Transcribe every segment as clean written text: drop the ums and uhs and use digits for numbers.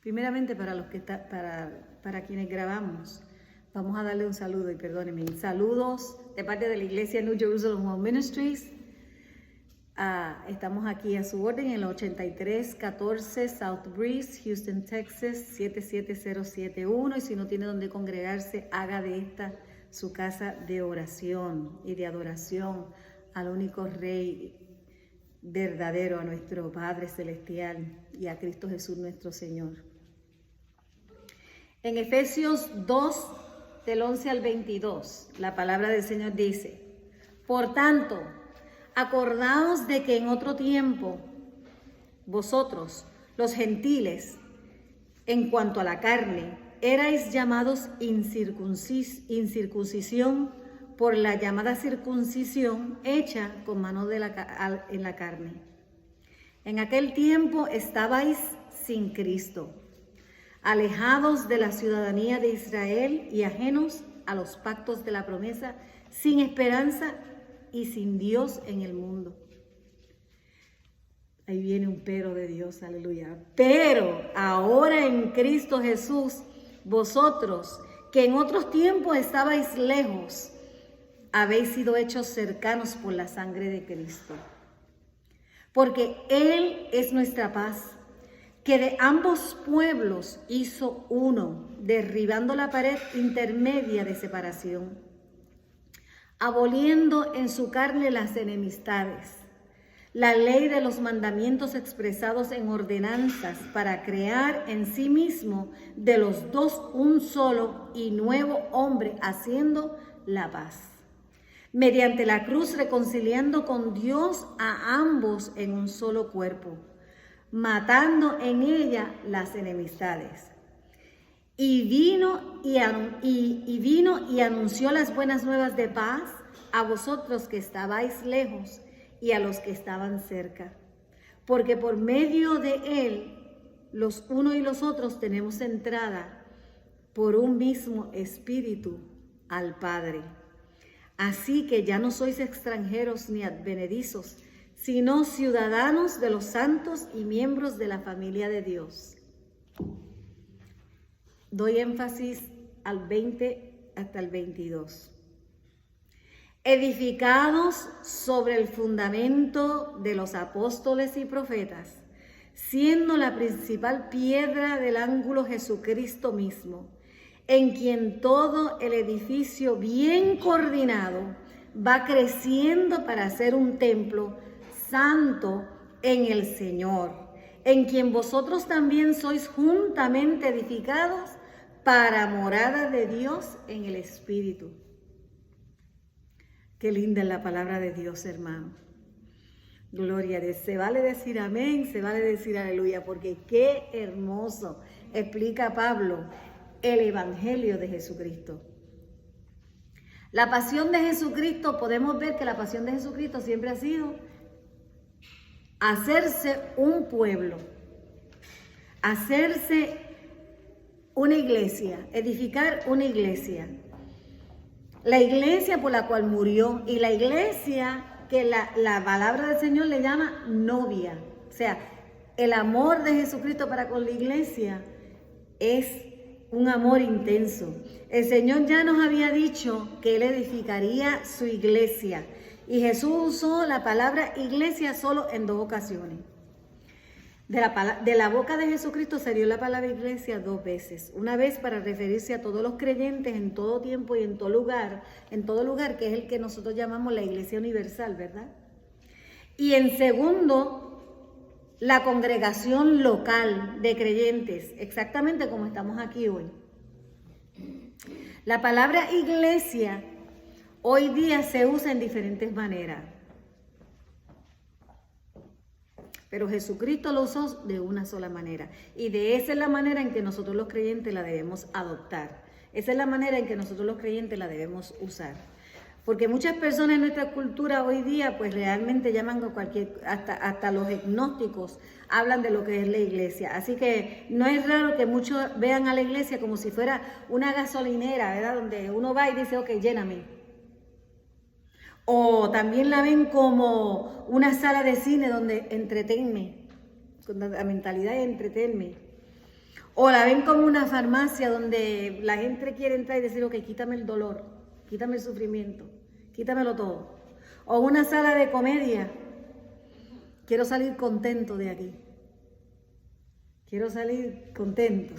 Primeramente para quienes grabamos, vamos a darle un saludo y perdónenme. Saludos de parte de la iglesia New Jerusalem Home Ministries. Estamos aquí a su orden en el 8314 South Breeze, Houston, Texas 77071. Y si no tiene donde congregarse, haga de esta su casa de oración y de adoración al único Rey verdadero, a nuestro Padre Celestial y a Cristo Jesús nuestro Señor. En Efesios 2, del 11 al 22, la palabra del Señor dice: por tanto, acordaos de que en otro tiempo vosotros, los gentiles, en cuanto a la carne, erais llamados incircuncisión por la llamada circuncisión hecha con mano en la carne. En aquel tiempo estabais sin Cristo, alejados de la ciudadanía de Israel y ajenos a los pactos de la promesa, sin esperanza y sin Dios en el mundo. Ahí viene un pero de Dios, aleluya. Pero ahora en Cristo Jesús, vosotros que en otros tiempos estabais lejos, habéis sido hechos cercanos por la sangre de Cristo. Porque Él es nuestra paz, que de ambos pueblos hizo uno, derribando la pared intermedia de separación, aboliendo en su carne las enemistades, la ley de los mandamientos expresados en ordenanzas, para crear en sí mismo de los dos un solo y nuevo hombre, haciendo la paz, mediante la cruz, reconciliando con Dios a ambos en un solo cuerpo, matando en ella las enemistades. Y vino y anunció las buenas nuevas de paz a vosotros que estabais lejos y a los que estaban cerca. Porque por medio de él, los unos y los otros tenemos entrada por un mismo espíritu al Padre. Así que ya no sois extranjeros ni advenedizos, sino ciudadanos de los santos y miembros de la familia de Dios. Doy énfasis al 20 hasta el 22. Edificados sobre el fundamento de los apóstoles y profetas, siendo la principal piedra del ángulo Jesucristo mismo, en quien todo el edificio bien coordinado va creciendo para ser un templo santo en el Señor, en quien vosotros también sois juntamente edificados para morada de Dios en el Espíritu. Qué linda es la palabra de Dios, hermano. Gloria a Dios. Se vale decir amén, se vale decir aleluya, porque qué hermoso explica Pablo el Evangelio de Jesucristo. La pasión de Jesucristo, podemos ver que la pasión de Jesucristo siempre ha sido hacerse un pueblo, hacerse una iglesia, edificar una iglesia. La iglesia por la cual murió y la iglesia que la palabra del Señor le llama novia. O sea, el amor de Jesucristo para con la iglesia es un amor intenso. El Señor ya nos había dicho que Él edificaría su iglesia. Y Jesús usó la palabra iglesia solo en 2 ocasiones. De la boca de Jesucristo salió la palabra iglesia 2 veces. Una vez para referirse a todos los creyentes en todo tiempo y en todo lugar, que es el que nosotros llamamos la iglesia universal, ¿verdad? Y en segundo, la congregación local de creyentes, exactamente como estamos aquí hoy. La palabra iglesia hoy día se usa en diferentes maneras. Pero Jesucristo lo usó de una sola manera. Y de esa es la manera en que nosotros los creyentes la debemos adoptar. Esa es la manera en que nosotros los creyentes la debemos usar. Porque muchas personas en nuestra cultura hoy día pues realmente llaman a hasta los agnósticos hablan de lo que es la iglesia. Así que no es raro que muchos vean a la iglesia como si fuera una gasolinera, ¿verdad? Donde uno va y dice, ok, lléname. O también la ven como una sala de cine donde entretenme, con la mentalidad de entretenerme. O la ven como una farmacia donde la gente quiere entrar y decir, ok, quítame el dolor, quítame el sufrimiento, quítamelo todo. O una sala de comedia. Quiero salir contento de aquí. Quiero salir contento.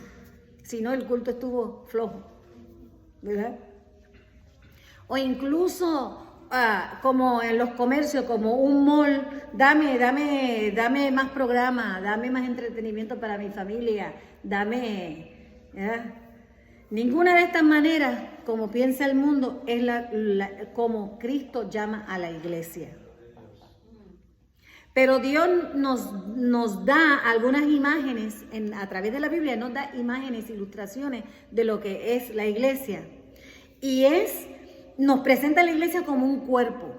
Si no, el culto estuvo flojo, ¿verdad? O incluso como en los comercios, como un mall, dame más programa, dame más entretenimiento para mi familia, ¿verdad? Ninguna de estas maneras, como piensa el mundo, es como Cristo llama a la iglesia. Pero Dios nos da algunas imágenes, a través de la Biblia nos da imágenes, ilustraciones de lo que es la iglesia. Y nos presenta a la iglesia como un cuerpo,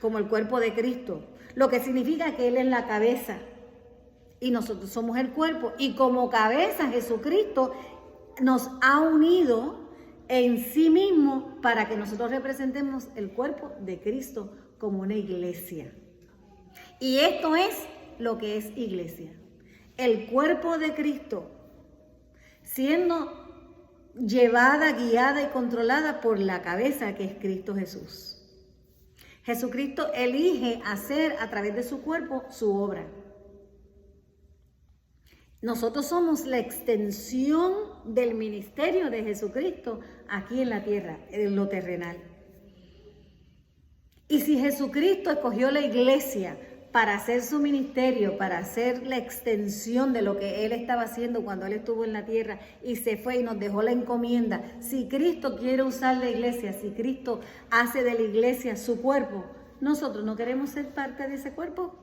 como el cuerpo de Cristo, lo que significa que Él es la cabeza y nosotros somos el cuerpo. Y como cabeza, Jesucristo nos ha unido en sí mismo para que nosotros representemos el cuerpo de Cristo como una iglesia. Y esto es lo que es iglesia. El cuerpo de Cristo siendo llevada, guiada y controlada por la cabeza que es Cristo Jesús. Jesucristo elige hacer a través de su cuerpo su obra. Nosotros somos la extensión del ministerio de Jesucristo aquí en la tierra, en lo terrenal. Y si Jesucristo escogió la iglesia para hacer su ministerio, para hacer la extensión de lo que Él estaba haciendo cuando Él estuvo en la tierra y se fue y nos dejó la encomienda, si Cristo quiere usar la iglesia, si Cristo hace de la iglesia su cuerpo, ¿nosotros no queremos ser parte de ese cuerpo?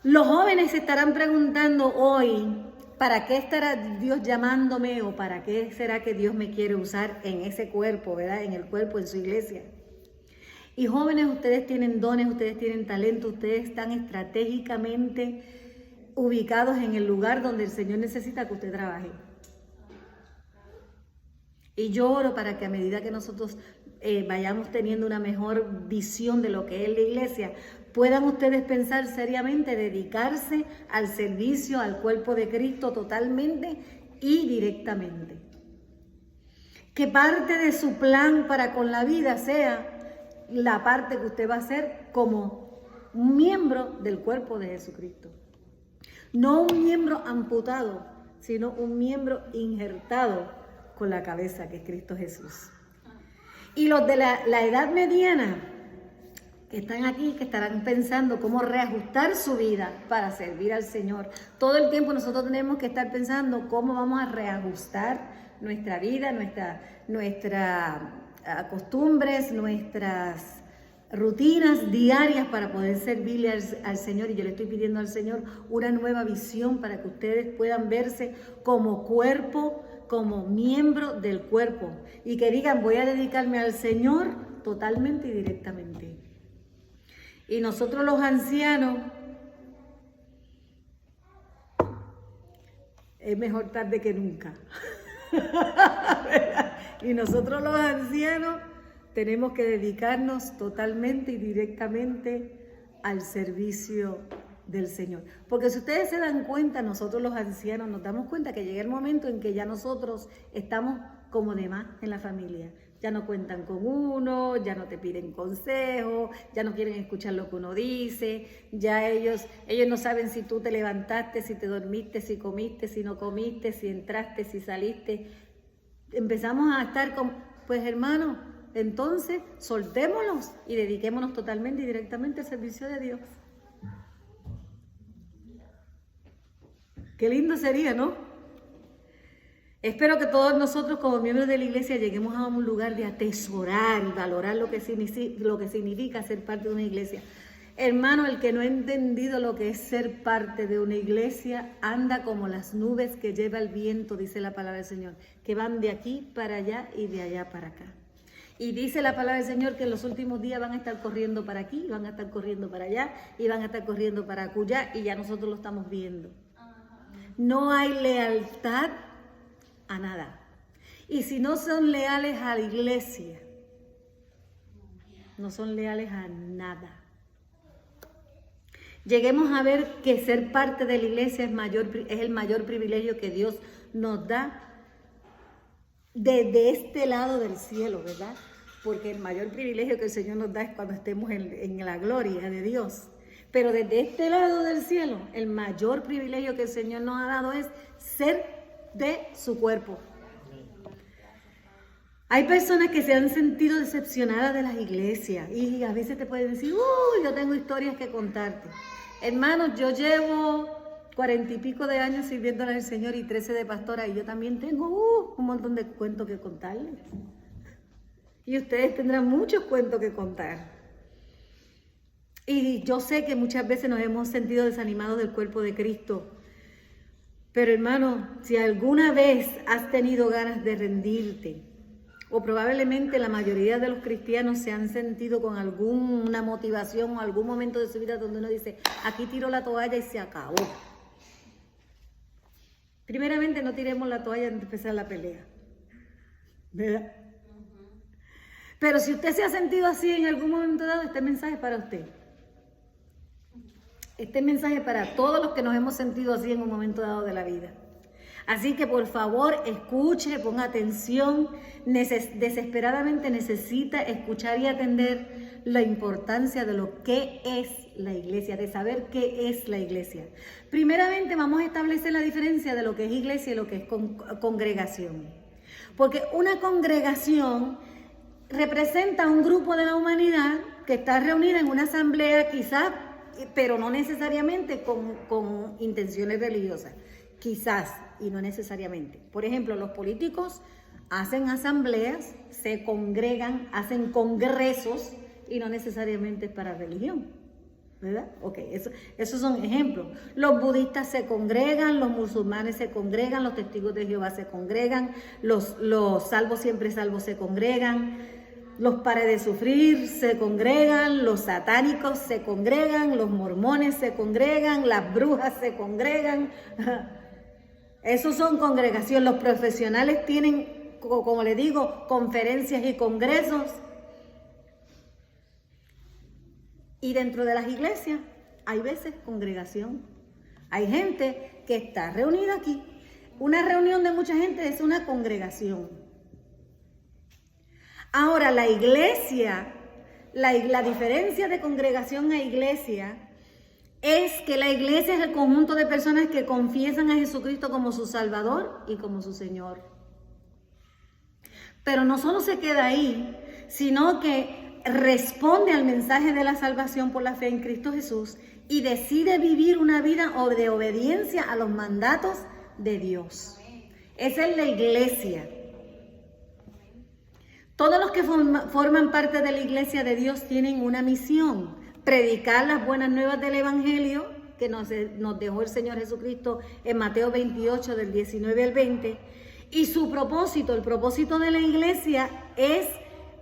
Los jóvenes se estarán preguntando hoy, ¿para qué estará Dios llamándome o para qué será que Dios me quiere usar en ese cuerpo, ¿verdad? En el cuerpo, en su iglesia. Y jóvenes, ustedes tienen dones, ustedes tienen talento, ustedes están estratégicamente ubicados en el lugar donde el Señor necesita que usted trabaje. Y yo oro para que a medida que nosotros vayamos teniendo una mejor visión de lo que es la iglesia, puedan ustedes pensar seriamente, dedicarse al servicio, al cuerpo de Cristo totalmente y directamente. Que parte de su plan para con la vida sea la parte que usted va a hacer como un miembro del cuerpo de Jesucristo. No un miembro amputado, sino un miembro injertado con la cabeza que es Cristo Jesús. Y los de la edad mediana que están aquí, que estarán pensando cómo reajustar su vida para servir al Señor. Todo el tiempo nosotros tenemos que estar pensando cómo vamos a reajustar nuestra vida, nuestras costumbres, nuestras rutinas diarias para poder servirle al Señor. Y yo le estoy pidiendo al Señor una nueva visión para que ustedes puedan verse como cuerpo, como miembro del cuerpo y que digan, voy a dedicarme al Señor totalmente y directamente. Y nosotros los ancianos, es mejor tarde que nunca. Y nosotros los ancianos tenemos que dedicarnos totalmente y directamente al servicio del Señor. Porque si ustedes se dan cuenta, nosotros los ancianos nos damos cuenta que llega el momento en que ya nosotros estamos como demás en la familia. Ya no cuentan con uno, ya no te piden consejo, ya no quieren escuchar lo que uno dice, ya ellos no saben si tú te levantaste, si te dormiste, si comiste, si no comiste, si entraste, si saliste. Empezamos a estar como, pues hermano, entonces soltémoslos y dediquémonos totalmente y directamente al servicio de Dios. Qué lindo sería, ¿no? Espero que todos nosotros como miembros de la iglesia lleguemos a un lugar de atesorar y valorar lo que significa ser parte de una iglesia. Hermano, el que no ha entendido lo que es ser parte de una iglesia, anda como las nubes que lleva el viento, dice la palabra del Señor, que van de aquí para allá y de allá para acá. Y dice la palabra del Señor que en los últimos días van a estar corriendo para aquí, van a estar corriendo para allá y van a estar corriendo para acullá, y ya nosotros lo estamos viendo. No hay lealtad a nada. Y si no son leales a la iglesia, no son leales a nada. lleguemos a ver que ser parte de la iglesia es el mayor privilegio que Dios nos da desde este lado del cielo, ¿verdad? Porque el mayor privilegio que el Señor nos da es cuando estemos en la gloria de Dios. Pero desde este lado del cielo, el mayor privilegio que el Señor nos ha dado es ser de su cuerpo. Hay personas que se han sentido decepcionadas de las iglesias y a veces te pueden decir, yo tengo historias que contarte. Hermanos, yo llevo 40 y pico de años sirviéndole al Señor y 13 de pastora, y yo también tengo un montón de cuentos que contarles. Y ustedes tendrán muchos cuentos que contar. Y yo sé que muchas veces nos hemos sentido desanimados del cuerpo de Cristo. Pero hermano, si alguna vez has tenido ganas de rendirte, o probablemente la mayoría de los cristianos se han sentido con alguna motivación o algún momento de su vida donde uno dice, aquí tiro la toalla y se acabó. Primeramente, no tiremos la toalla antes de empezar la pelea, ¿verdad? Pero si usted se ha sentido así en algún momento dado, este mensaje es para usted. Este mensaje es para todos los que nos hemos sentido así en un momento dado de la vida. Así que por favor, escuche, ponga atención. Desesperadamente necesita escuchar y atender la importancia de lo que es la iglesia, de saber qué es la iglesia. Primeramente vamos a establecer la diferencia de lo que es iglesia y lo que es congregación. Porque una congregación representa un grupo de la humanidad que está reunida en una asamblea quizás, pero no necesariamente con intenciones religiosas. Quizás y no necesariamente. Por ejemplo, los políticos hacen asambleas, se congregan, hacen congresos y no necesariamente es para religión, ¿verdad? Ok, esos son ejemplos. Los budistas se congregan, los musulmanes se congregan, los testigos de Jehová se congregan, los salvos siempre salvos se congregan, los pares de sufrir se congregan, los satánicos se congregan, los mormones se congregan, las brujas se congregan. Esos son congregación. Los profesionales tienen, como les digo, conferencias y congresos. Y dentro de las iglesias hay veces congregación. Hay gente que está reunida aquí. Una reunión de mucha gente es una congregación. Ahora, la iglesia, la diferencia de congregación a iglesia es que la iglesia es el conjunto de personas que confiesan a Jesucristo como su Salvador y como su Señor. Pero no solo se queda ahí, sino que responde al mensaje de la salvación por la fe en Cristo Jesús y decide vivir una vida de obediencia a los mandatos de Dios. Esa es la iglesia. Todos los que forman parte de la iglesia de Dios tienen una misión: predicar las buenas nuevas del Evangelio que nos dejó el Señor Jesucristo en Mateo 28, del 19 al 20. Y su propósito, el propósito de la iglesia, es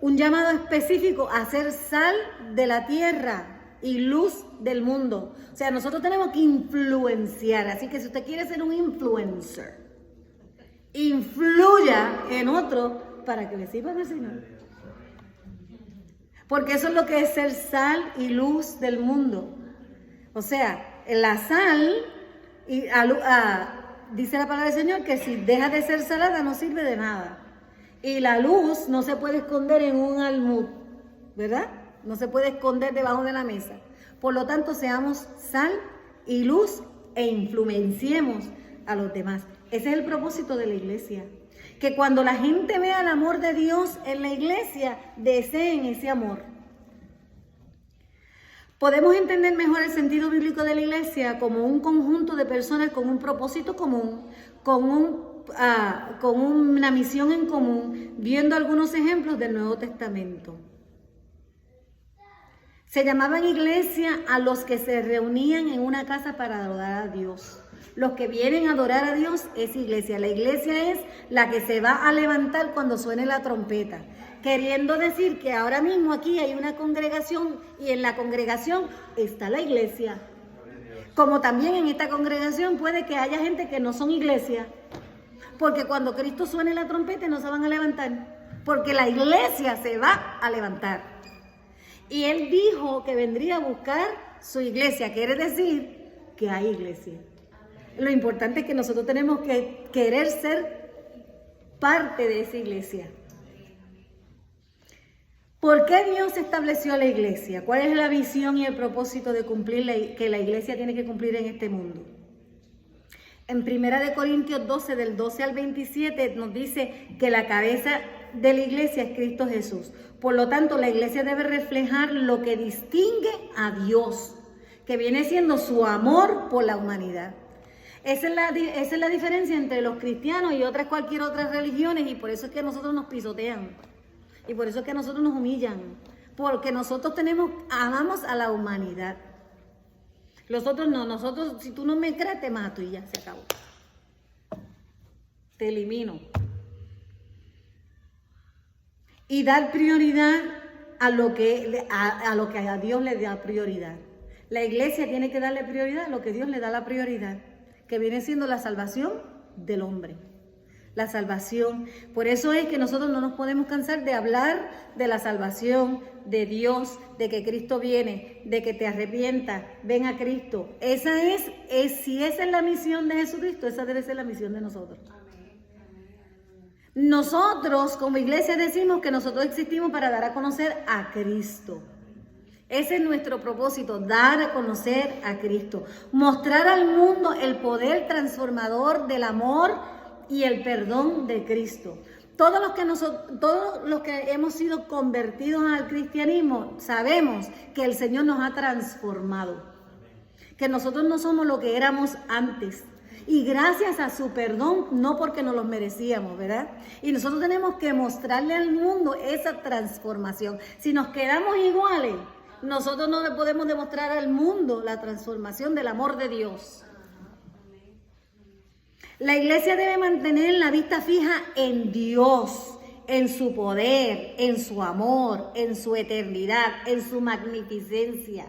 un llamado específico a ser sal de la tierra y luz del mundo. O sea, nosotros tenemos que influenciar. Así que si usted quiere ser un influencer, influya en otro para que le sirva del Señor. Porque eso es lo que es ser sal y luz del mundo. O sea, la sal, dice la palabra del Señor, que si deja de ser salada no sirve de nada. Y la luz no se puede esconder en un almud, ¿verdad? No se puede esconder debajo de la mesa. Por lo tanto, seamos sal y luz e influenciemos a los demás. Ese es el propósito de la iglesia. Que cuando la gente vea el amor de Dios en la iglesia, deseen ese amor. Podemos entender mejor el sentido bíblico de la iglesia como un conjunto de personas con un propósito común, con una misión en común, viendo algunos ejemplos del Nuevo Testamento. Se llamaban iglesia a los que se reunían en una casa para adorar a Dios. Los que vienen a adorar a Dios es iglesia. La iglesia es la que se va a levantar cuando suene la trompeta. Queriendo decir que ahora mismo aquí hay una congregación y en la congregación está la iglesia. Como también en esta congregación puede que haya gente que no son iglesia. Porque cuando Cristo suene la trompeta no se van a levantar. Porque la iglesia se va a levantar. Y Él dijo que vendría a buscar su iglesia. Quiere decir que hay iglesia. Lo importante es que nosotros tenemos que querer ser parte de esa iglesia. ¿Por qué Dios estableció la iglesia? ¿Cuál es la visión y el propósito de cumplir que la iglesia tiene que cumplir en este mundo? En 1 Corintios 12, del 12 al 27, nos dice que la cabeza de la iglesia es Cristo Jesús. Por lo tanto, la iglesia debe reflejar lo que distingue a Dios, que viene siendo su amor por la humanidad. Esa es la diferencia entre los cristianos y cualquier otras religiones, y por eso es que nosotros nos pisotean, y por eso es que nosotros nos humillan, porque nosotros amamos a la humanidad. Nosotros, si tú no me crees, te mato y ya, se acabó. Te elimino. Y dar prioridad a lo que a Dios le da prioridad. La iglesia tiene que darle prioridad a lo que Dios le da la prioridad, que viene siendo la salvación del hombre. La salvación. Por eso es que nosotros no nos podemos cansar de hablar de la salvación de Dios, de que Cristo viene, de que te arrepientas, ven a Cristo. Si esa es la misión de Jesucristo, esa debe ser la misión de nosotros. Nosotros como iglesia decimos que nosotros existimos para dar a conocer a Cristo. Ese es nuestro propósito, dar a conocer a Cristo. Mostrar al mundo el poder transformador del amor y el perdón de Cristo. Todos los que hemos sido convertidos al cristianismo sabemos que el Señor nos ha transformado, que nosotros no somos lo que éramos antes, y gracias a su perdón, no porque nos los merecíamos, ¿verdad? Y nosotros tenemos que mostrarle al mundo esa transformación. Si nos quedamos iguales, nosotros no le podemos demostrar al mundo la transformación del amor de Dios. La iglesia debe mantener la vista fija en Dios, en su poder, en su amor, en su eternidad, en su magnificencia.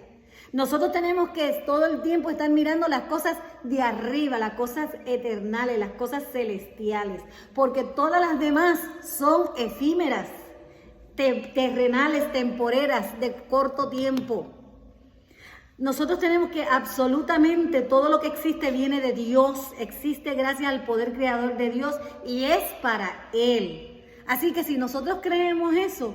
Nosotros tenemos que todo el tiempo estar mirando las cosas de arriba, las cosas eternales, las cosas celestiales, porque todas las demás son efímeras, terrenales, temporeras, de corto tiempo. Nosotros tenemos que absolutamente todo lo que existe viene de Dios, existe gracias al poder creador de Dios y es para Él. Así que si nosotros creemos eso,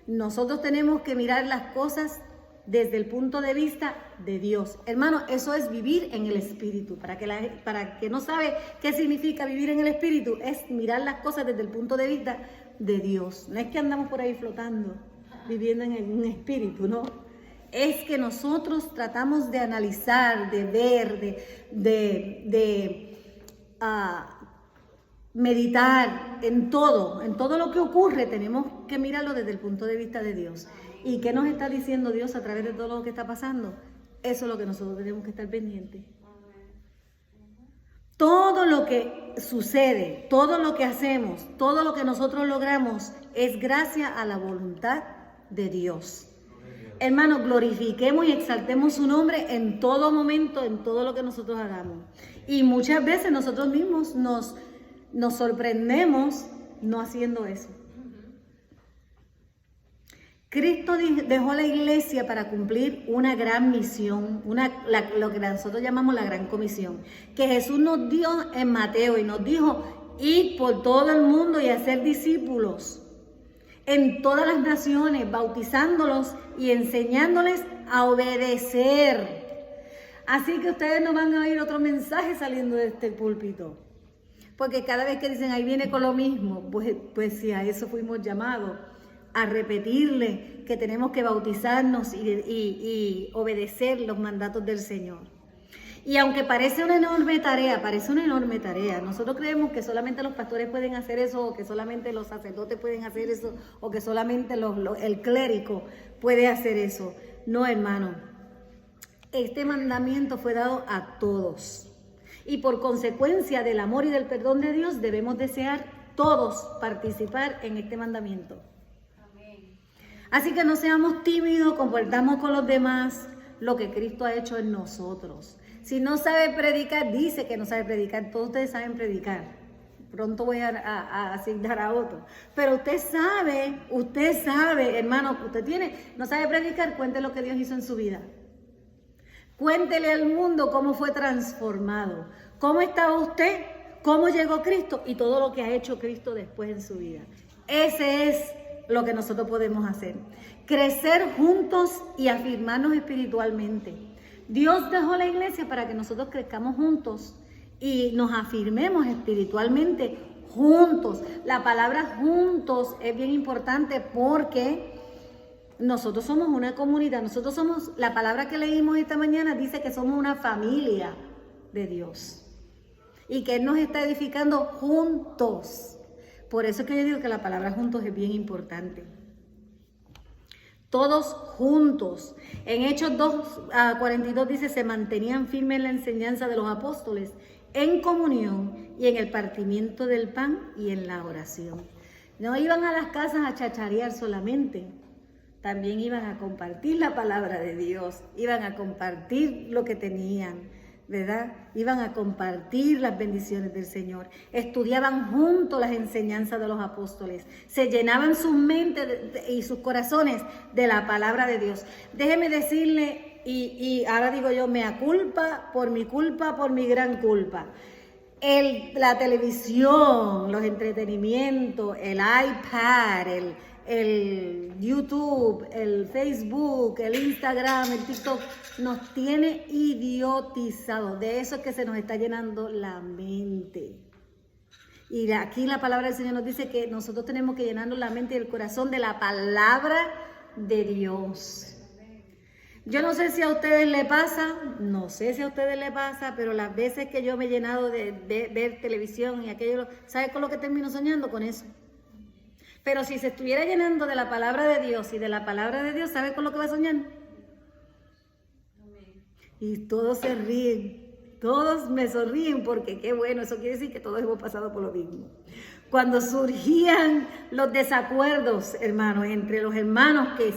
nosotros tenemos que mirar las cosas desde el punto de vista de Dios. Hermano, eso es vivir en el Espíritu. Para que no sabe qué significa vivir en el Espíritu, es mirar las cosas desde el punto de vista de Dios. No es que andamos por ahí flotando, viviendo en un espíritu, no. Es que nosotros tratamos de analizar, de ver, de meditar en todo lo que ocurre. Tenemos que mirarlo desde el punto de vista de Dios. ¿Y qué nos está diciendo Dios a través de todo lo que está pasando? Eso es lo que nosotros tenemos que estar pendientes. Todo lo que sucede, todo lo que hacemos, todo lo que nosotros logramos es gracias a la voluntad de Dios. Hermanos, glorifiquemos y exaltemos su nombre en todo momento, en todo lo que nosotros hagamos. Y muchas veces nosotros mismos nos sorprendemos no haciendo eso. Cristo dejó la iglesia para cumplir una gran misión, lo que nosotros llamamos la gran comisión, que Jesús nos dio en Mateo y nos dijo, id por todo el mundo y hacer discípulos en todas las naciones, bautizándolos y enseñándoles a obedecer. Así que ustedes no van a oír otro mensaje saliendo de este púlpito, porque cada vez que dicen, ahí viene con lo mismo, pues si a eso fuimos llamados, a repetirle que tenemos que bautizarnos y obedecer los mandatos del Señor. Y aunque parece una enorme tarea, nosotros creemos que solamente los pastores pueden hacer eso, o que solamente los sacerdotes pueden hacer eso, o que solamente el clérigo puede hacer eso. No, hermano. Este mandamiento fue dado a todos. Y por consecuencia del amor y del perdón de Dios, debemos desear todos participar en este mandamiento. Así que no seamos tímidos, compartamos con los demás lo que Cristo ha hecho en nosotros. Si no sabe predicar, dice que no sabe predicar. Todos ustedes saben predicar. Pronto voy a asignar a otro. Pero usted sabe, hermano, no sabe predicar, cuente lo que Dios hizo en su vida. Cuéntele al mundo cómo fue transformado, cómo estaba usted, cómo llegó Cristo y todo lo que ha hecho Cristo después en su vida. Ese es lo que nosotros podemos hacer. Crecer juntos y afirmarnos espiritualmente. Dios dejó la iglesia para que nosotros crezcamos juntos y nos afirmemos espiritualmente juntos. La palabra juntos es bien importante porque nosotros somos una comunidad, nosotros somos, la palabra que leímos esta mañana dice que somos una familia de Dios y que Él nos está edificando juntos. Por eso es que yo digo que la palabra juntos es bien importante. Todos juntos. En Hechos 2:42 dice, se mantenían firmes en la enseñanza de los apóstoles, en comunión y en el partimiento del pan y en la oración. No iban a las casas a chacharear solamente. También iban a compartir la palabra de Dios, iban a compartir lo que tenían, ¿verdad? Iban a compartir las bendiciones del Señor. Estudiaban juntos las enseñanzas de los apóstoles. Se llenaban sus mentes y sus corazones de la palabra de Dios. Déjeme decirle, y ahora digo yo, mea culpa, por mi gran culpa. La televisión, los entretenimientos, el iPad, el YouTube, el Facebook, el Instagram, el TikTok, nos tiene idiotizados. De eso es que se nos está llenando la mente. Y aquí la palabra del Señor nos dice que nosotros tenemos que llenarnos la mente y el corazón de la palabra de Dios. Yo no sé si a ustedes les pasa, pero las veces que yo me he llenado de ver televisión y aquello, ¿sabes con lo que termino soñando? Con eso. Pero si se estuviera llenando de la palabra de Dios y de la palabra de Dios, ¿sabe con lo que va a soñar? Y todos se ríen, todos me sonríen porque qué bueno, eso quiere decir que todos hemos pasado por lo mismo. Cuando surgían los desacuerdos, hermanos, entre los hermanos que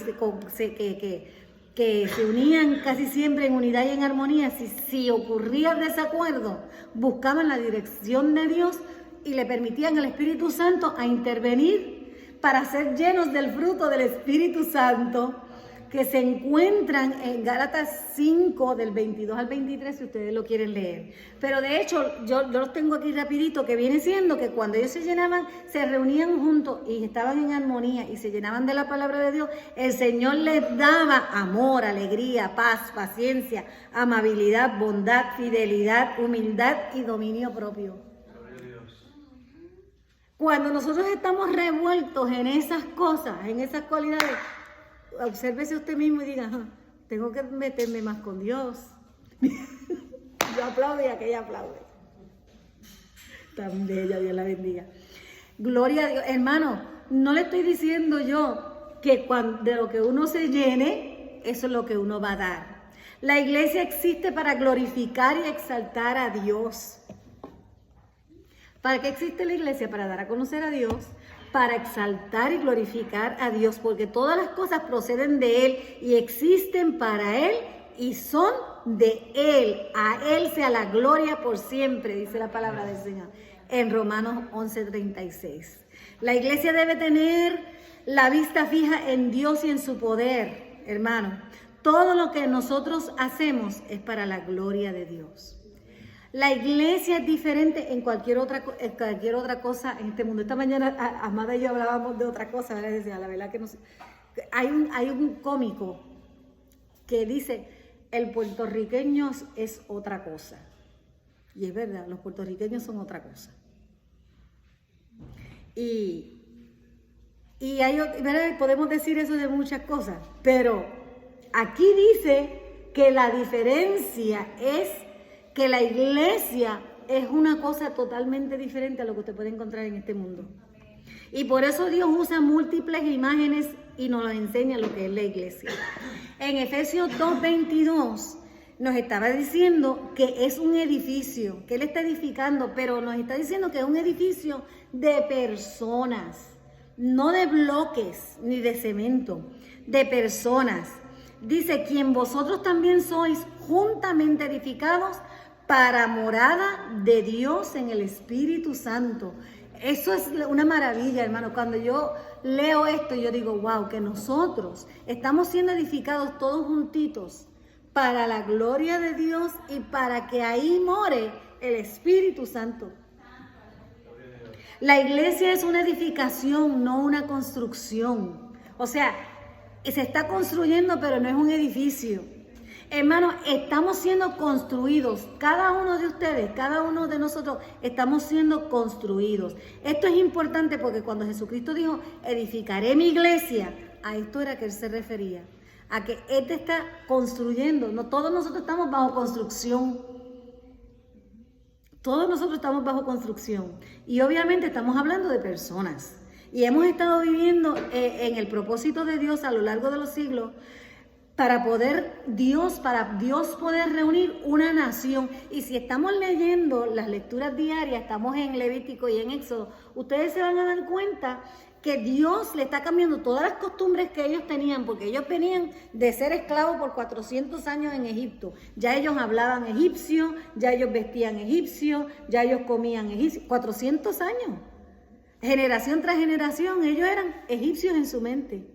se unían casi siempre en unidad y en armonía, si ocurría desacuerdo, buscaban la dirección de Dios y le permitían al Espíritu Santo a intervenir para ser llenos del fruto del Espíritu Santo, que se encuentran en Gálatas 5, del 22 al 23, si ustedes lo quieren leer. Pero de hecho, yo los tengo aquí rapidito, que viene siendo que cuando ellos se llenaban, se reunían juntos y estaban en armonía y se llenaban de la palabra de Dios, el Señor les daba amor, alegría, paz, paciencia, amabilidad, bondad, fidelidad, humildad y dominio propio. Cuando nosotros estamos revueltos en esas cosas, en esas cualidades, obsérvese usted mismo y diga, tengo que meterme más con Dios. Yo aplaudo y aquella aplaude. Tan bella, Dios la bendiga. Gloria a Dios. Hermano, no le estoy diciendo yo que de lo que uno se llene, eso es lo que uno va a dar. La iglesia existe para glorificar y exaltar a Dios. ¿Para qué existe la iglesia? Para dar a conocer a Dios, para exaltar y glorificar a Dios, porque todas las cosas proceden de Él y existen para Él y son de Él. A Él sea la gloria por siempre, dice la palabra del Señor en Romanos 11:36. La iglesia debe tener la vista fija en Dios y en su poder, hermano. Todo lo que nosotros hacemos es para la gloria de Dios. La iglesia es diferente en cualquier otra cosa en este mundo. Esta mañana Amada y yo hablábamos de otra cosa, ¿verdad? Decía, la verdad que no sé. Hay un cómico que dice, el puertorriqueño es otra cosa. Y es verdad, los puertorriqueños son otra cosa. Y ¿verdad? Podemos decir eso de muchas cosas, pero aquí dice que la diferencia es que la iglesia es una cosa totalmente diferente a lo que usted puede encontrar en este mundo. Y por eso Dios usa múltiples imágenes y nos enseña lo que es la iglesia. En Efesios 2:22 nos estaba diciendo que es un edificio, que Él está edificando, pero nos está diciendo que es un edificio de personas, no de bloques ni de cemento, de personas. Dice, quien vosotros también sois juntamente edificados para morada de Dios en el Espíritu Santo. Eso es una maravilla, hermano. Cuando yo leo esto, yo digo, wow, que nosotros estamos siendo edificados todos juntitos para la gloria de Dios y para que ahí more el Espíritu Santo. La iglesia es una edificación, no una construcción. O sea, se está construyendo, pero no es un edificio. Hermanos, estamos siendo construidos. Cada uno de ustedes, cada uno de nosotros, estamos siendo construidos. Esto es importante porque cuando Jesucristo dijo, edificaré mi iglesia, a esto era que Él se refería. A que Él te está construyendo. No, todos nosotros estamos bajo construcción. Todos nosotros estamos bajo construcción. Y obviamente estamos hablando de personas. Y hemos estado viviendo en el propósito de Dios a lo largo de los siglos para Dios poder reunir una nación. Y si estamos leyendo las lecturas diarias, estamos en Levítico y en Éxodo, ustedes se van a dar cuenta que Dios le está cambiando todas las costumbres que ellos tenían, porque ellos venían de ser esclavos por 400 años en Egipto. Ya ellos hablaban egipcio, ya ellos vestían egipcio, ya ellos comían egipcio. 400 años. Generación tras generación, ellos eran egipcios en su mente.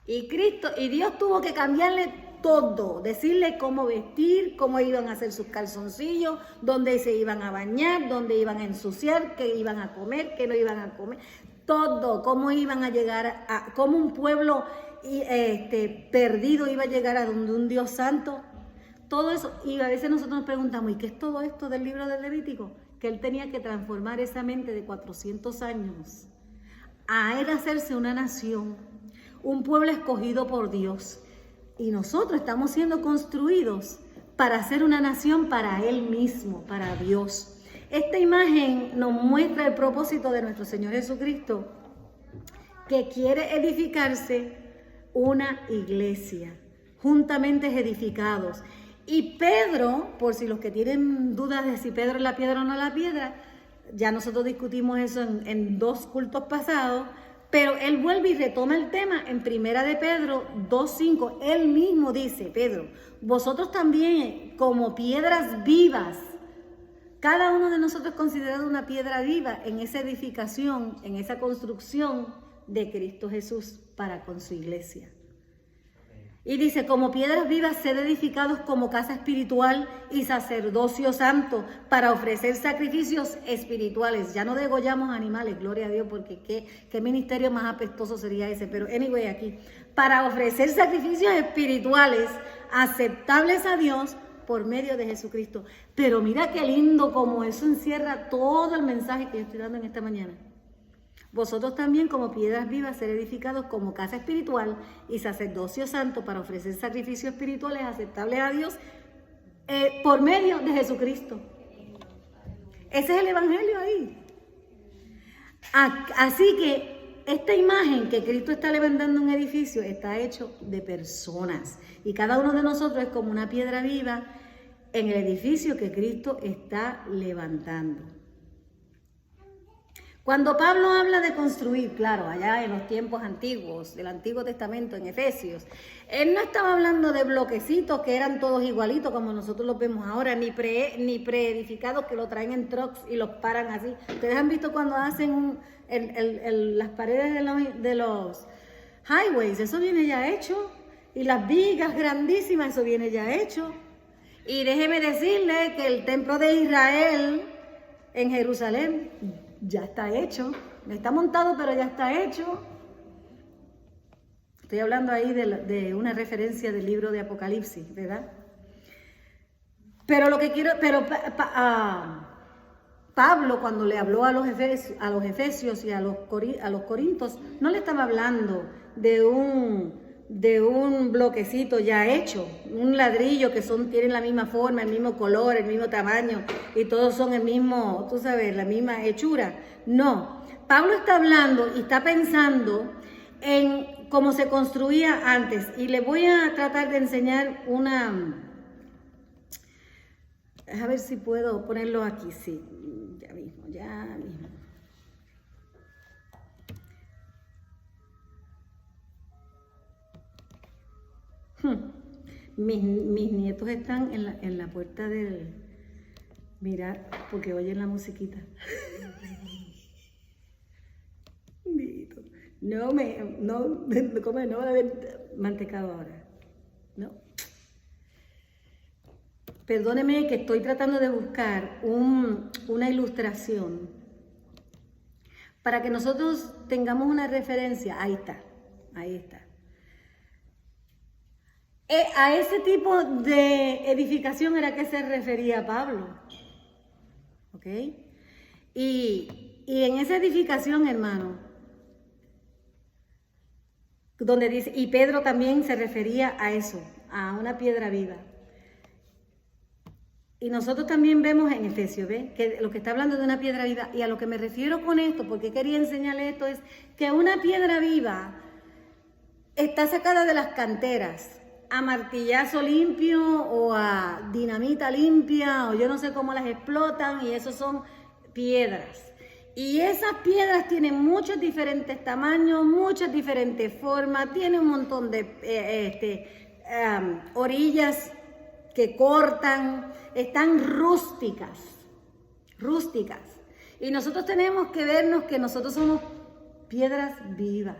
Y Dios tuvo que cambiarle todo, decirle cómo vestir, cómo iban a hacer sus calzoncillos, dónde se iban a bañar, dónde iban a ensuciar, qué iban a comer, qué no iban a comer, todo, cómo iban a llegar cómo un pueblo perdido iba a llegar a donde un Dios santo, todo eso. Y a veces nosotros nos preguntamos, ¿y qué es todo esto del libro del Levítico? Que Él tenía que transformar esa mente de 400 años a Él hacerse una nación, un pueblo escogido por Dios. Y nosotros estamos siendo construidos para ser una nación para Él mismo, para Dios. Esta imagen nos muestra el propósito de nuestro Señor Jesucristo, que quiere edificarse una iglesia, juntamente edificados. Y Pedro, por si los que tienen dudas de si Pedro es la piedra o no la piedra, ya nosotros discutimos eso en 2 cultos pasados, pero él vuelve y retoma el tema en Primera de Pedro 2:5. Él mismo dice, Pedro, vosotros también como piedras vivas, cada uno de nosotros es considerado una piedra viva en esa edificación, en esa construcción de Cristo Jesús para con su iglesia. Y dice, como piedras vivas, sed edificados como casa espiritual y sacerdocio santo para ofrecer sacrificios espirituales. Ya no degollamos animales, gloria a Dios, porque qué ministerio más apestoso sería ese. Pero anyway, aquí, para ofrecer sacrificios espirituales aceptables a Dios por medio de Jesucristo. Pero mira qué lindo como eso encierra todo el mensaje que yo estoy dando en esta mañana. Vosotros también como piedras vivas ser edificados como casa espiritual y sacerdocio santo para ofrecer sacrificios espirituales aceptables a Dios por medio de Jesucristo. Ese es el evangelio ahí. Así que esta imagen que Cristo está levantando un edificio está hecho de personas y cada uno de nosotros es como una piedra viva en el edificio que Cristo está levantando. Cuando Pablo habla de construir, claro, allá en los tiempos antiguos, del Antiguo Testamento, en Efesios, él no estaba hablando de bloquecitos que eran todos igualitos como nosotros los vemos ahora, ni preedificados que lo traen en trucks y los paran así. Ustedes han visto cuando hacen las paredes de los highways, eso viene ya hecho, y las vigas grandísimas, eso viene ya hecho. Y déjeme decirle que el templo de Israel en Jerusalén ya está hecho, está montado, pero ya está hecho. Estoy hablando ahí de una referencia del libro de Apocalipsis, ¿verdad? Pero lo que quiero, Pablo cuando le habló a los efesios y a los corintios, no le estaba hablando de un bloquecito ya hecho, un ladrillo que tienen la misma forma, el mismo color, el mismo tamaño y todos son el mismo, tú sabes, la misma hechura. No, Pablo está hablando y está pensando en cómo se construía antes y le voy a tratar de enseñar a ver si puedo ponerlo aquí, sí, ya mismo. Mis nietos están en la puerta del... Mira, porque oyen la musiquita. No van a ver mantecado ahora. No. Perdóneme que estoy tratando de buscar una ilustración para que nosotros tengamos una referencia. Ahí está, ahí está. A ese tipo de edificación era que se refería Pablo. ¿Ok? Y en esa edificación, hermano, donde dice, y Pedro también se refería a eso, a una piedra viva. Y nosotros también vemos en Efesios, ¿ves? Que lo que está hablando de una piedra viva, y a lo que me refiero con esto, porque quería enseñarle esto, es que una piedra viva está sacada de las canteras, a martillazo limpio o a dinamita limpia, o yo no sé cómo las explotan, y eso son piedras. Y esas piedras tienen muchos diferentes tamaños, muchas diferentes formas, tienen un montón de orillas que cortan, están rústicas. Y nosotros tenemos que vernos que nosotros somos piedras vivas.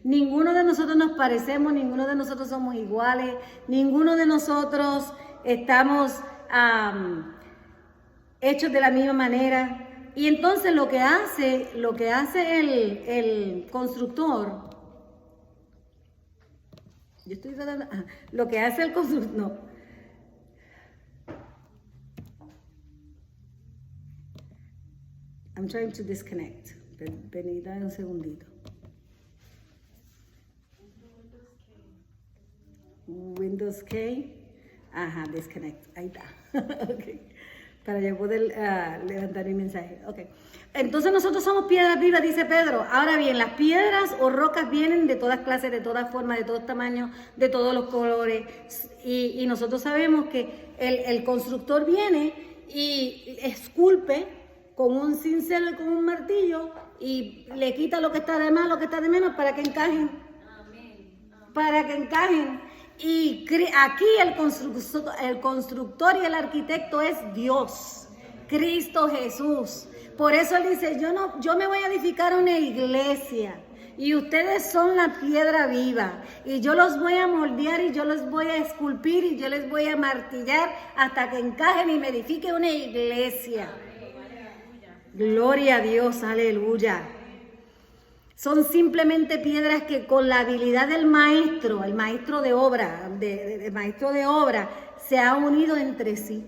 Ninguno de nosotros nos parecemos, ninguno de nosotros somos iguales, ninguno de nosotros estamos hechos de la misma manera. Y entonces lo que hace el constructor, yo estoy tratando, lo que hace el constructor, no. I'm trying to disconnect. Permítame un segundito. Windows K. Ajá, disconnect. Ahí está. Okay. Para yo poder levantar mi mensaje. Okay. Entonces nosotros somos piedras vivas, dice Pedro. Ahora bien, las piedras o rocas vienen de todas clases, de todas formas, de todos tamaños, de todos los colores. Y nosotros sabemos que el constructor viene y esculpe con un cincel y con un martillo y le quita lo que está de más, lo que está de menos para que encajen. Para que encajen. Y aquí el constructor y el arquitecto es Dios, Cristo Jesús. Por eso él dice, yo me voy a edificar una iglesia y ustedes son la piedra viva y yo los voy a moldear y yo los voy a esculpir y yo les voy a martillar hasta que encajen y me edifique una iglesia. Gloria a Dios, aleluya. Son simplemente piedras que con la habilidad del maestro, el maestro de obra, se ha unido entre sí.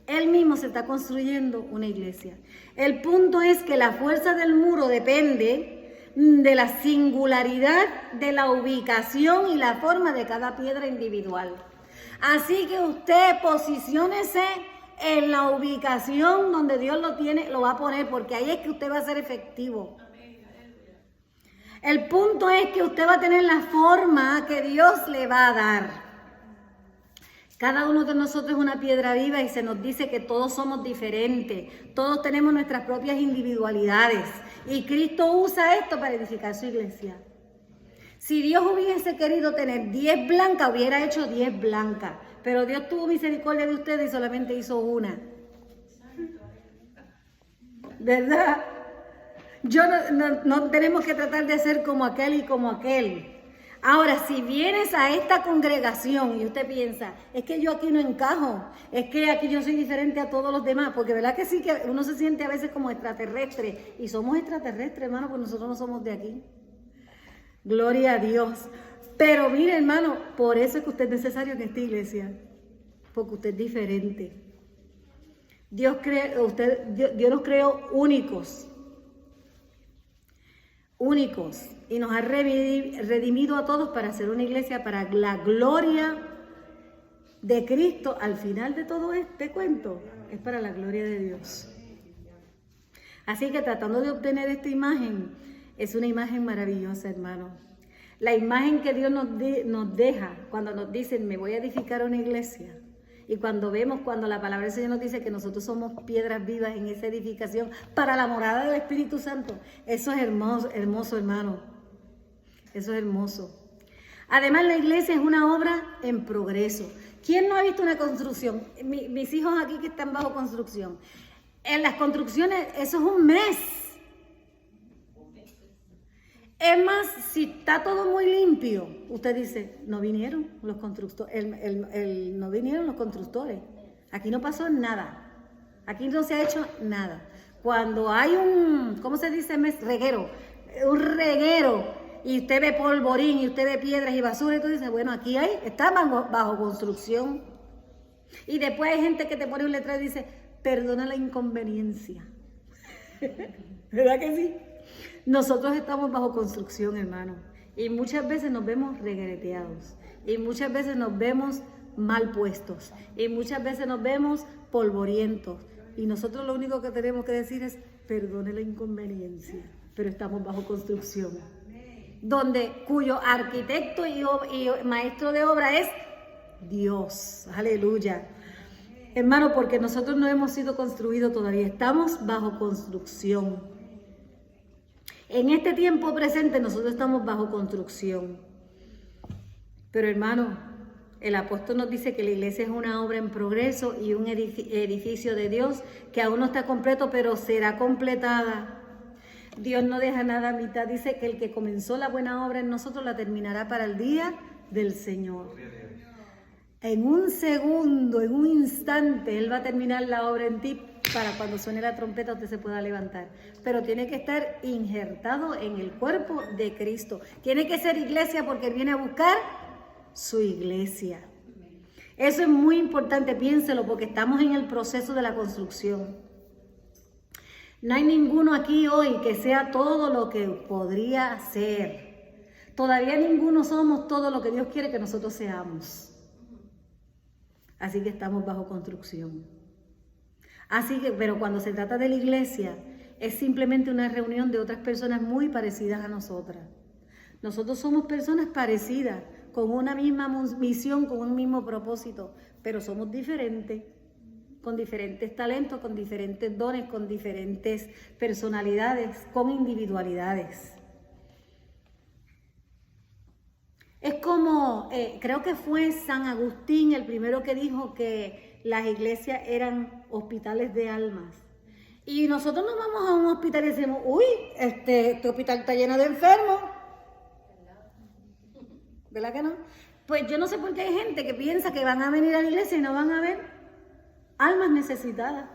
Él mismo se está construyendo una iglesia. El punto es que la fuerza del muro depende de la singularidad de la ubicación y la forma de cada piedra individual. Así que usted posiciónese en la ubicación donde Dios lo va a poner, porque ahí es que usted va a ser efectivo. El punto es que usted va a tener la forma que Dios le va a dar. Cada uno de nosotros es una piedra viva y se nos dice que todos somos diferentes. Todos tenemos nuestras propias individualidades. Y Cristo usa esto para edificar su iglesia. Si Dios hubiese querido tener 10 blancas, hubiera hecho 10 blancas. Pero Dios tuvo misericordia de ustedes y solamente hizo una. ¿Verdad? No tenemos que tratar de ser como aquel y como aquel. Ahora, si vienes a esta congregación y usted piensa, es que yo aquí no encajo, es que aquí yo soy diferente a todos los demás, porque verdad que sí, que uno se siente a veces como extraterrestre, y somos extraterrestres, hermano, porque nosotros no somos de aquí. Gloria a Dios. Pero mire, hermano, por eso es que usted es necesario en esta iglesia, porque usted es diferente. Dios nos creó únicos, y nos ha redimido a todos para hacer una iglesia para la gloria de Cristo. Al final de todo este cuento es para la gloria de Dios. Así que tratando de obtener esta imagen, es una imagen maravillosa, hermano. La imagen que Dios nos deja cuando nos dicen, me voy a edificar una iglesia. Y cuando la palabra del Señor nos dice que nosotros somos piedras vivas en esa edificación para la morada del Espíritu Santo, eso es hermoso, hermoso, hermano. Eso es hermoso. Además, la iglesia es una obra en progreso. ¿Quién no ha visto una construcción? Mis hijos aquí que están bajo construcción. En las construcciones, eso es un mes. Es más, si está todo muy limpio, usted dice, no vinieron los constructores, no vinieron los constructores. Aquí no pasó nada. Aquí no se ha hecho nada. Cuando hay un, ¿cómo se dice? Reguero. Un reguero. Y usted ve polvorín, y usted ve piedras y basura, y tú dices, bueno, aquí está bajo construcción. Y después hay gente que te pone un letrero y dice, perdona la inconveniencia. ¿Verdad que sí? Nosotros estamos bajo construcción, hermano. Y muchas veces nos vemos reguereteados. Y muchas veces nos vemos mal puestos. Y muchas veces nos vemos polvorientos. Y nosotros lo único que tenemos que decir es, perdone la inconveniencia. Pero estamos bajo construcción. Cuyo arquitecto y maestro de obra es Dios. Aleluya. Hermano, porque nosotros no hemos sido construidos todavía. Estamos bajo construcción. En este tiempo presente nosotros estamos bajo construcción. Pero hermano, el apóstol nos dice que la iglesia es una obra en progreso y un edificio de Dios que aún no está completo, pero será completada. Dios no deja nada a mitad. Dice que el que comenzó la buena obra en nosotros la terminará para el día del Señor. En un segundo, en un instante, Él va a terminar la obra en ti para cuando suene la trompeta usted se pueda levantar. Pero tiene que estar injertado en el cuerpo de Cristo. Tiene que ser iglesia porque Él viene a buscar su iglesia. Eso es muy importante, piénselo, porque estamos en el proceso de la construcción. No hay ninguno aquí hoy que sea todo lo que podría ser. Todavía ninguno somos todo lo que Dios quiere que nosotros seamos. Así que estamos bajo construcción. Pero cuando se trata de la iglesia, es simplemente una reunión de otras personas muy parecidas a nosotras. Nosotros somos personas parecidas, con una misma misión, con un mismo propósito, pero somos diferentes, con diferentes talentos, con diferentes dones, con diferentes personalidades, con individualidades. Es como, creo que fue San Agustín el primero que dijo que las iglesias eran hospitales de almas. Y nosotros nos vamos a un hospital y decimos, uy, este hospital está lleno de enfermos. ¿Verdad que no? Pues yo no sé por qué hay gente que piensa que van a venir a la iglesia y no van a ver almas necesitadas.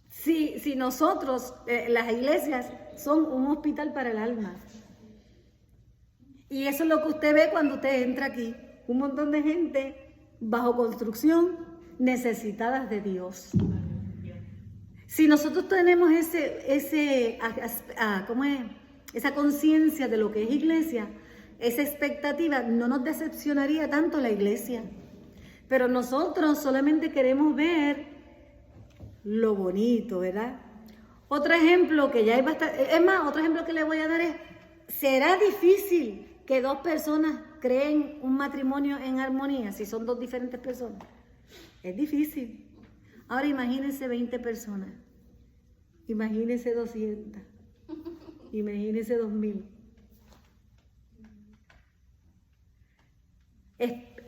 Si nosotros, las iglesias, son un hospital para el alma. Y eso es lo que usted ve cuando usted entra aquí. Un montón de gente bajo construcción, necesitadas de Dios. Si nosotros tenemos esa conciencia de lo que es iglesia, esa expectativa, no nos decepcionaría tanto la iglesia. Pero nosotros solamente queremos ver lo bonito, ¿verdad? Otro ejemplo que ya hay bastante, es más, otro ejemplo que le voy a dar es, ¿será difícil que dos personas creen un matrimonio en armonía si son dos diferentes personas? Es difícil. Ahora imagínense 20 personas, imagínense 200, imagínense 2000.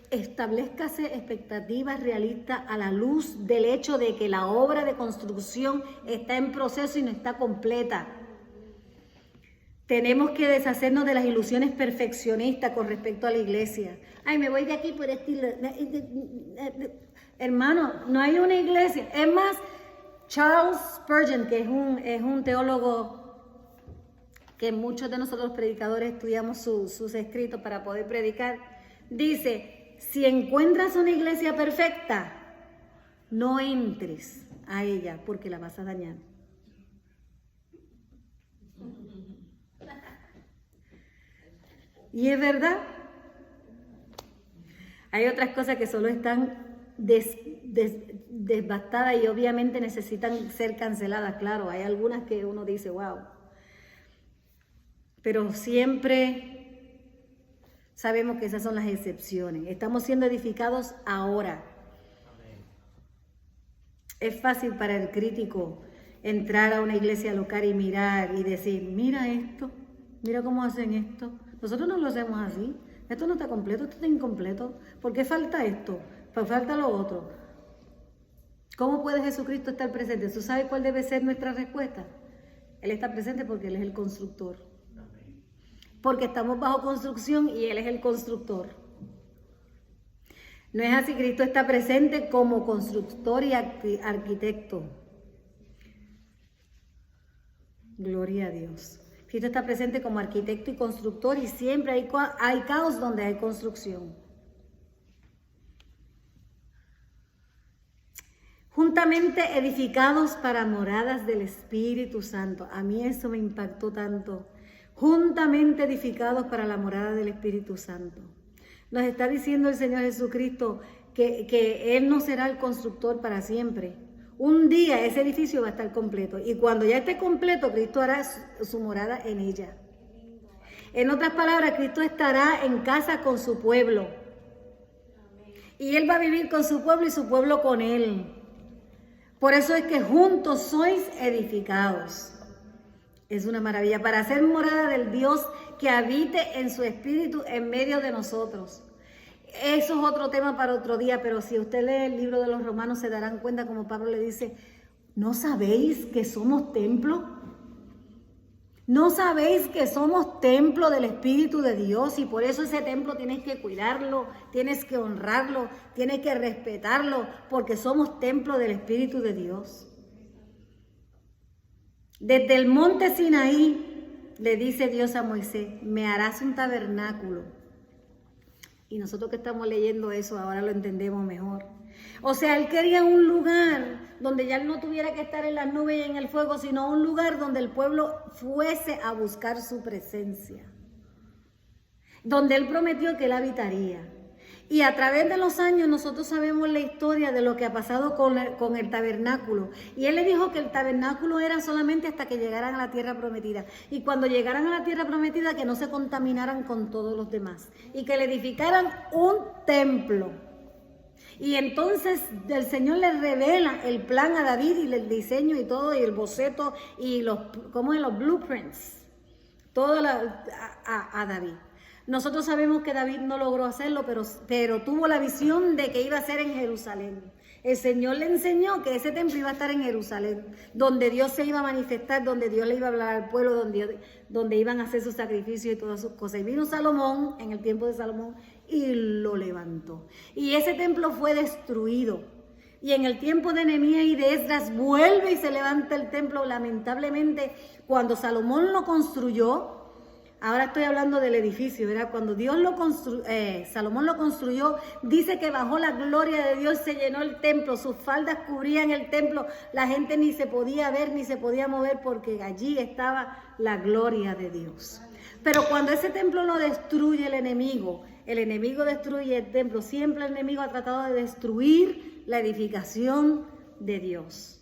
Establezcase expectativas realistas a la luz del hecho de que la obra de construcción está en proceso y no está completa. Tenemos que deshacernos de las ilusiones perfeccionistas con respecto a la iglesia. Ay, me voy de aquí por estilo. Hermano, no hay una iglesia. Es más, Charles Spurgeon, que es un teólogo que muchos de nosotros predicadores estudiamos sus escritos para poder predicar, dice, si encuentras una iglesia perfecta, no entres a ella porque la vas a dañar. Y es verdad. Hay otras cosas que solo están devastadas y obviamente necesitan ser canceladas. Claro, hay algunas que uno dice, wow. Pero siempre sabemos que esas son las excepciones. Estamos siendo edificados ahora. Es fácil para el crítico entrar a una iglesia local y mirar y decir, mira esto, mira cómo hacen esto. Nosotros no lo hacemos así. Esto no está completo, esto está incompleto. ¿Por qué falta esto? Pues falta lo otro. ¿Cómo puede Jesucristo estar presente? ¿Tú sabes cuál debe ser nuestra respuesta? Él está presente porque Él es el constructor. Porque estamos bajo construcción y Él es el constructor. No es así, Cristo está presente como constructor y arquitecto. Gloria a Dios. Cristo está presente como arquitecto y constructor y siempre hay caos donde hay construcción. Juntamente edificados para moradas del Espíritu Santo. A mí eso me impactó tanto. Juntamente edificados para la morada del Espíritu Santo. Nos está diciendo el Señor Jesucristo que Él no será el constructor para siempre. Un día ese edificio va a estar completo. Y cuando ya esté completo, Cristo hará su morada en ella. En otras palabras, Cristo estará en casa con su pueblo. Y Él va a vivir con su pueblo y su pueblo con Él. Por eso es que juntos sois edificados. Es una maravilla para hacer morada del Dios que habite en su espíritu en medio de nosotros. Eso es otro tema para otro día, pero si usted lee el libro de los Romanos se darán cuenta como Pablo le dice, ¿no sabéis que somos templo? ¿No sabéis que somos templo del Espíritu de Dios? Y por eso ese templo tienes que cuidarlo, tienes que honrarlo, tienes que respetarlo, porque somos templo del Espíritu de Dios. Desde el monte Sinaí le dice Dios a Moisés, me harás un tabernáculo. Y nosotros que estamos leyendo eso ahora lo entendemos mejor. O sea, Él quería un lugar donde ya Él no tuviera que estar en las nubes y en el fuego, sino un lugar donde el pueblo fuese a buscar su presencia. Donde Él prometió que Él habitaría. Y a través de los años nosotros sabemos la historia de lo que ha pasado con el tabernáculo. Y Él le dijo que el tabernáculo era solamente hasta que llegaran a la tierra prometida. Y cuando llegaran a la tierra prometida que no se contaminaran con todos los demás. Y que le edificaran un templo. Y entonces el Señor le revela el plan a David y el diseño y todo, y el boceto y los blueprints. Todo a David. Nosotros sabemos que David no logró hacerlo, pero tuvo la visión de que iba a ser en Jerusalén. El Señor le enseñó que ese templo iba a estar en Jerusalén, donde Dios se iba a manifestar, donde Dios le iba a hablar al pueblo, donde iban a hacer sus sacrificios y todas sus cosas. Y vino Salomón, en el tiempo de Salomón, y lo levantó. Y ese templo fue destruido. Y en el tiempo de Nehemías y de Esdras vuelve y se levanta el templo. Lamentablemente, cuando Salomón lo construyó, ahora estoy hablando del edificio, ¿verdad? Cuando Salomón lo construyó, dice que bajó la gloria de Dios, se llenó el templo, sus faldas cubrían el templo, la gente ni se podía ver ni se podía mover porque allí estaba la gloria de Dios. Pero cuando ese templo lo destruye el enemigo destruye el templo, siempre el enemigo ha tratado de destruir la edificación de Dios.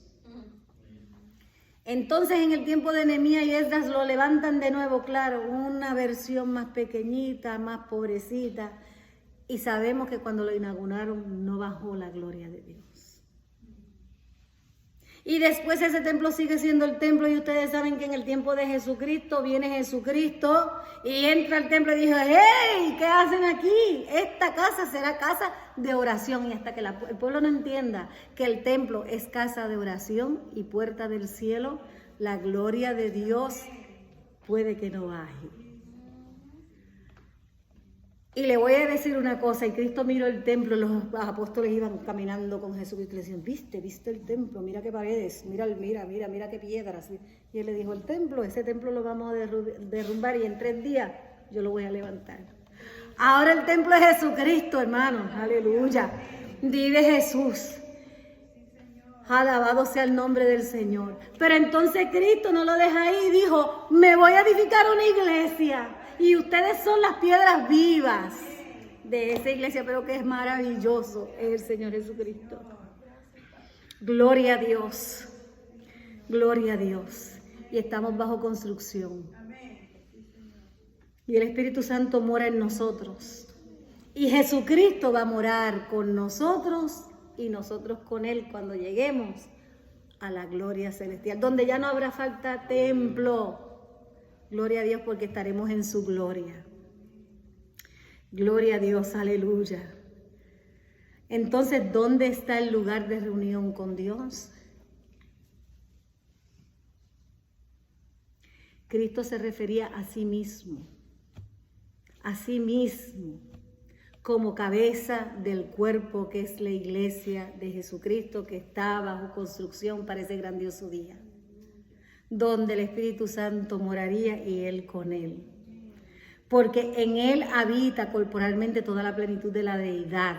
Entonces en el tiempo de Nehemías y Esdras lo levantan de nuevo, claro, una versión más pequeñita, más pobrecita. Y sabemos que cuando lo inauguraron no bajó la gloria de Dios. Y después ese templo sigue siendo el templo y ustedes saben que en el tiempo de Jesucristo viene Jesucristo y entra al templo y dice, ¡hey! ¿Qué hacen aquí? Esta casa será casa de oración. Y hasta que el pueblo no entienda que el templo es casa de oración y puerta del cielo, la gloria de Dios puede que no baje. Y le voy a decir una cosa, y Cristo miró el templo, los apóstoles iban caminando con Jesús y le decían, ¿viste el templo? Mira qué paredes, mira qué piedras. Y él le dijo, ese templo lo vamos a derrumbar y en 3 días yo lo voy a levantar. Ahora el templo es Jesucristo, hermano, aleluya. Vive Jesús. Alabado sea el nombre del Señor. Pero entonces Cristo no lo deja ahí y dijo, me voy a edificar una iglesia. Y ustedes son las piedras vivas de esa iglesia, pero que es maravilloso, es el Señor Jesucristo. Gloria a Dios, gloria a Dios. Y estamos bajo construcción. Y el Espíritu Santo mora en nosotros. Y Jesucristo va a morar con nosotros y nosotros con Él cuando lleguemos a la gloria celestial, donde ya no habrá falta templo. Gloria a Dios porque estaremos en su gloria. Gloria a Dios, aleluya. Entonces, ¿dónde está el lugar de reunión con Dios? Cristo se refería a sí mismo. A sí mismo. como cabeza del cuerpo que es la iglesia de Jesucristo, que está bajo construcción para ese grandioso día, donde el Espíritu Santo moraría y Él con Él. Porque en Él habita corporalmente toda la plenitud de la deidad.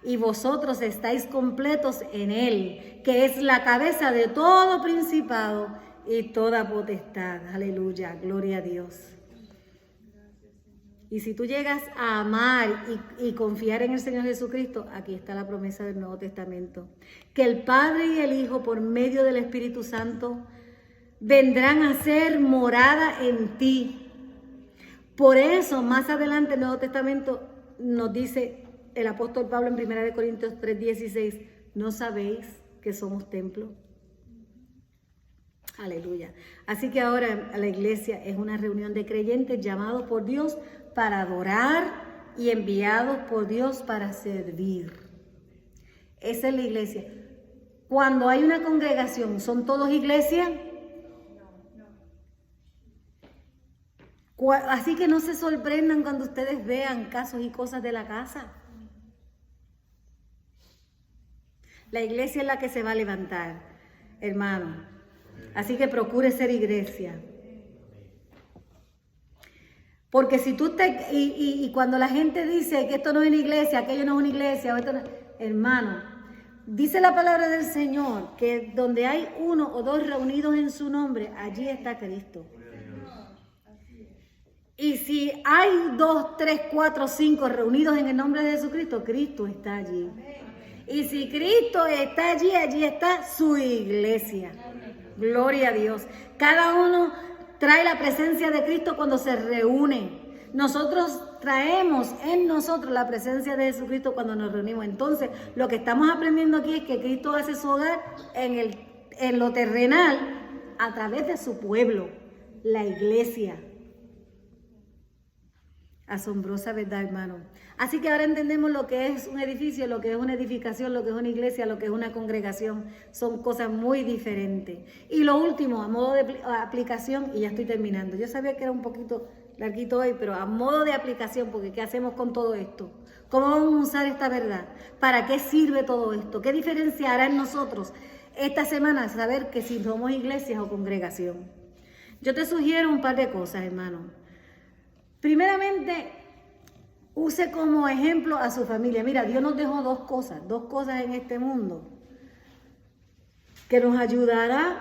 Y vosotros estáis completos en Él, que es la cabeza de todo principado y toda potestad. Aleluya, gloria a Dios. Y si tú llegas a amar y confiar en el Señor Jesucristo, aquí está la promesa del Nuevo Testamento. Que el Padre y el Hijo, por medio del Espíritu Santo, vendrán a ser morada en ti. Por eso, más adelante el Nuevo Testamento nos dice el apóstol Pablo en 1 Corintios 3:16, ¿no sabéis que somos templo? Aleluya. Así que ahora la iglesia es una reunión de creyentes llamados por Dios para adorar y enviados por Dios para servir. Esa es la iglesia. Cuando hay una congregación, ¿son todos iglesia? Así que no se sorprendan cuando ustedes vean casos y cosas de la casa. La iglesia es la que se va a levantar, hermano. Así que procure ser iglesia. Porque si tú y cuando la gente dice que esto no es una iglesia, aquello no es una iglesia, hermano, dice la palabra del Señor que donde hay 1 o 2 reunidos en su nombre, allí está Cristo. Y si hay 2, 3, 4, 5 reunidos en el nombre de Jesucristo, Cristo está allí. Y si Cristo está allí, allí está su iglesia. Gloria a Dios. Cada uno trae la presencia de Cristo cuando se reúne. Nosotros traemos en nosotros la presencia de Jesucristo cuando nos reunimos. Entonces, lo que estamos aprendiendo aquí es que Cristo hace su hogar en lo terrenal a través de su pueblo, la iglesia. Asombrosa verdad, hermano. Así que ahora entendemos lo que es un edificio, lo que es una edificación, lo que es una iglesia, lo que es una congregación. Son cosas muy diferentes. Y lo último, a modo de aplicación, y ya estoy terminando. Yo sabía que era un poquito larguito hoy, pero a modo de aplicación, porque ¿qué hacemos con todo esto? ¿Cómo vamos a usar esta verdad? ¿Para qué sirve todo esto? ¿Qué diferencia hará en nosotros esta semana saber que si somos iglesias o congregación? Yo te sugiero un par de cosas, hermano. Primeramente, use como ejemplo a su familia. Mira, Dios nos dejó dos cosas en este mundo que nos ayudará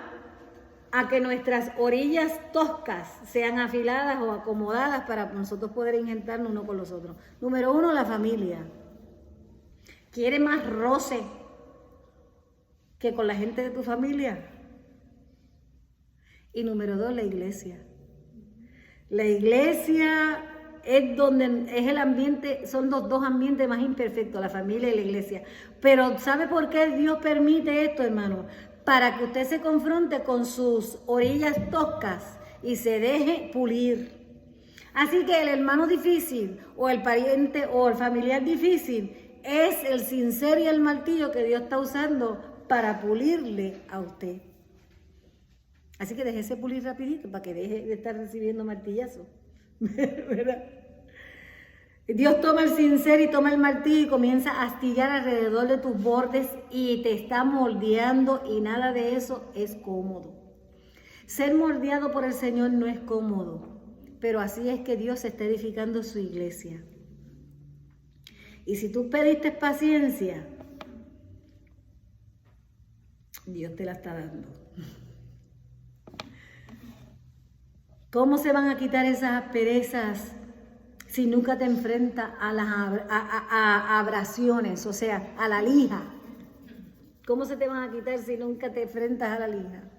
a que nuestras orillas toscas sean afiladas o acomodadas para nosotros poder injertarnos uno con los otros. Número 1, la familia. ¿Quiere más roce que con la gente de tu familia? Y número 2, la iglesia. La iglesia es donde es el ambiente, son los dos ambientes más imperfectos, la familia y la iglesia. Pero ¿sabe por qué Dios permite esto, hermano? Para que usted se confronte con sus orillas toscas y se deje pulir. Así que el hermano difícil o el pariente o el familiar difícil es el cincel y el martillo que Dios está usando para pulirle a usted. Así que déjese pulir rapidito para que deje de estar recibiendo martillazos. ¿Verdad? Dios toma el cincel y toma el martillo y comienza a astillar alrededor de tus bordes y te está moldeando y nada de eso es cómodo. Ser moldeado por el Señor no es cómodo, pero así es que Dios está edificando su iglesia. Y si tú pediste paciencia, Dios te la está dando. ¿Cómo se van a quitar esas asperezas si nunca te enfrentas a las abrasiones, o sea, a la lija? ¿Cómo se te van a quitar si nunca te enfrentas a la lija?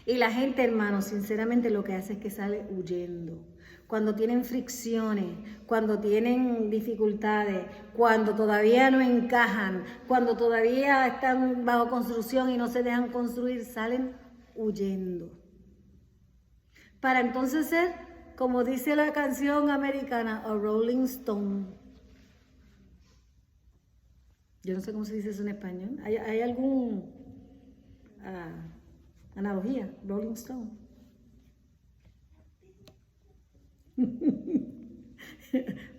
Y la gente, hermano, sinceramente lo que hace es que sale huyendo. Cuando tienen fricciones, cuando tienen dificultades, cuando todavía no encajan, cuando todavía están bajo construcción y no se dejan construir, salen huyendo. Para entonces ser, como dice la canción americana, a Rolling Stone. Yo no sé cómo se dice eso en español. ¿Hay alguna analogía? Rolling Stone.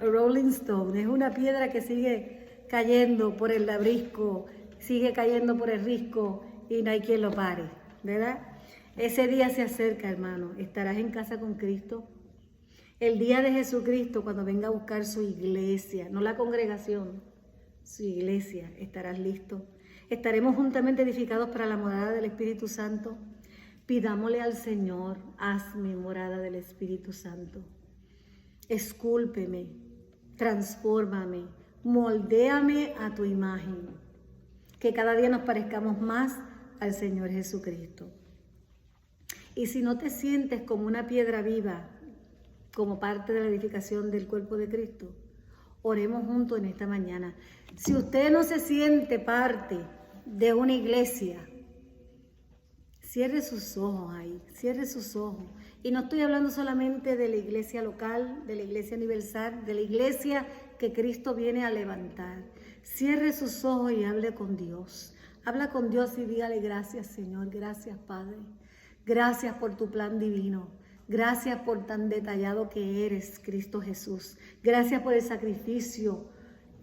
Rolling Stone, es una piedra que sigue cayendo por el labrisco, sigue cayendo por el risco y no hay quien lo pare, ¿verdad? Ese día se acerca, hermano. Estarás en casa con Cristo. El día de Jesucristo, cuando venga a buscar su iglesia, no la congregación, su iglesia, estarás listo. Estaremos juntamente edificados para la morada del Espíritu Santo. Pidámosle al Señor, hazme morada del Espíritu Santo. Escúlpeme, transfórmame, moldéame a tu imagen. Que cada día nos parezcamos más al Señor Jesucristo. Y si no te sientes como una piedra viva, como parte de la edificación del cuerpo de Cristo, oremos juntos en esta mañana. Si usted no se siente parte de una iglesia, cierre sus ojos ahí, cierre sus ojos. Y no estoy hablando solamente de la iglesia local, de la iglesia universal, de la iglesia que Cristo viene a levantar. Cierre sus ojos y hable con Dios. Habla con Dios y dígale gracias, Señor, gracias, Padre. Gracias por tu plan divino. Gracias por tan detallado que eres, Cristo Jesús. Gracias por el sacrificio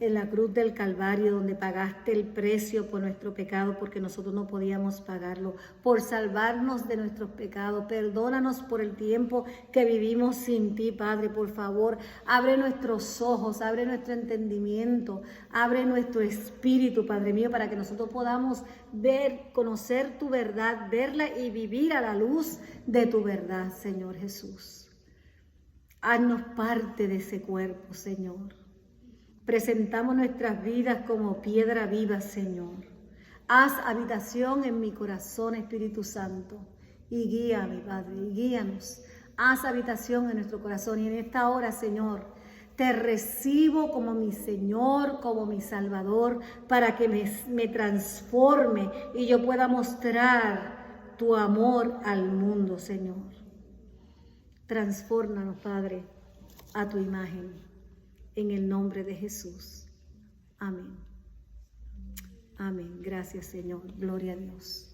en la cruz del Calvario, donde pagaste el precio por nuestro pecado, porque nosotros no podíamos pagarlo, por salvarnos de nuestros pecados. Perdónanos por el tiempo que vivimos sin ti, Padre. Por favor, abre nuestros ojos, abre nuestro entendimiento, abre nuestro espíritu, Padre mío, para que nosotros podamos ver, conocer tu verdad, verla y vivir a la luz de tu verdad, Señor Jesús. Haznos parte de ese cuerpo, Señor. Presentamos nuestras vidas como piedra viva, Señor. Haz habitación en mi corazón, Espíritu Santo, y guíame, Padre, y guíanos. Haz habitación en nuestro corazón. Y en esta hora, Señor, te recibo como mi Señor, como mi Salvador, para que me transforme y yo pueda mostrar tu amor al mundo, Señor. Transfórmanos, Padre, a tu imagen. En el nombre de Jesús. Amén. Amén. Gracias, Señor. Gloria a Dios.